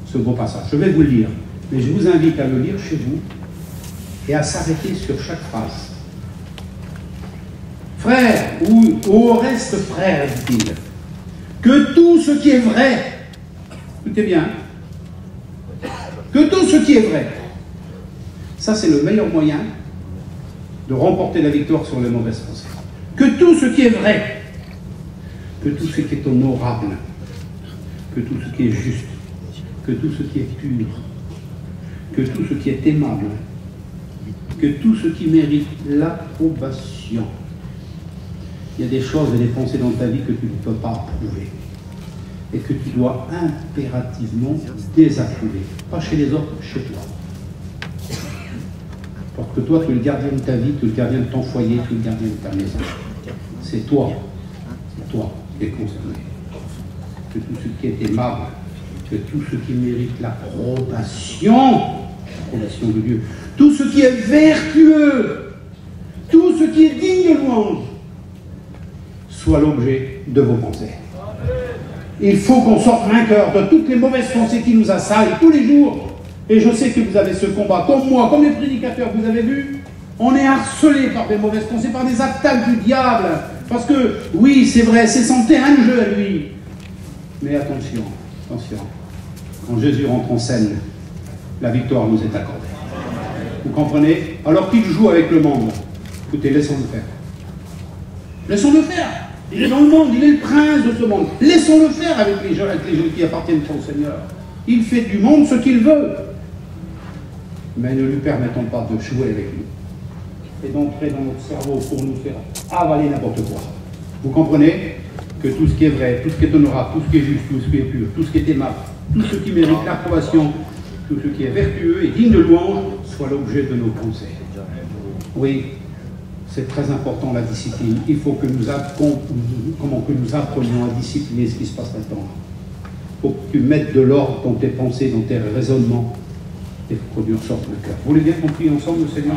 ce beau passage. Je vais vous le lire, mais je vous invite à le lire chez vous et à s'arrêter sur chaque phrase. Frère, ou au reste frère, dit-il, que tout ce qui est vrai, écoutez bien, que tout ce qui est vrai, ça c'est le meilleur moyen de remporter la victoire sur les mauvaises pensées. Que tout ce qui est vrai, que tout ce qui est honorable, que tout ce qui est juste, que tout ce qui est pur, que tout ce qui est aimable, que tout ce qui mérite l'approbation. Il y a des choses et des pensées dans ta vie que tu ne peux pas approuver et que tu dois impérativement désapprouver. Pas chez les autres, chez toi. Parce que toi, tu es le gardien de ta vie, tu es le gardien de ton foyer, tu es le gardien de ta maison. C'est toi qui es concerné. Que tout ce qui est aimable, que tout ce qui mérite l'approbation de Dieu, tout ce qui est vertueux, tout ce qui est digne de louange, soit l'objet de vos pensées. Il faut qu'on sorte vainqueur de toutes les mauvaises pensées qui nous assaillent tous les jours. Et je sais que vous avez ce combat, comme moi, comme les prédicateurs, vous avez vu, on est harcelé par des mauvaises pensées, par des attaques du diable. Parce que, oui, c'est vrai, c'est son terrain de jeu à lui. Mais attention, attention. Quand Jésus rentre en scène, la victoire nous est accordée. Vous comprenez? Alors qu'il joue avec le monde, écoutez, laissons-le faire. Laissons-le faire. Il est dans le monde, il est le prince de ce monde. Laissons-le faire avec les gens qui appartiennent au Seigneur. Il fait du monde ce qu'il veut. Mais ne lui permettons pas de jouer avec nous et d'entrer dans notre cerveau pour nous faire avaler n'importe quoi. Vous comprenez que tout ce qui est vrai, tout ce qui est honorable, tout ce qui est juste, tout ce qui est pur, tout ce qui est aimable, tout ce qui mérite l'approbation, tout ce qui est vertueux et digne de louange, soit l'objet de nos pensées. Oui, c'est très important la discipline. Il faut que nous apprenions à discipliner ce qui se passe maintenant. Il faut que tu mettes de l'ordre dans tes pensées, dans tes raisonnements, et que tu en sortes le cœur. Vous l'avez bien compris ensemble, le Seigneur?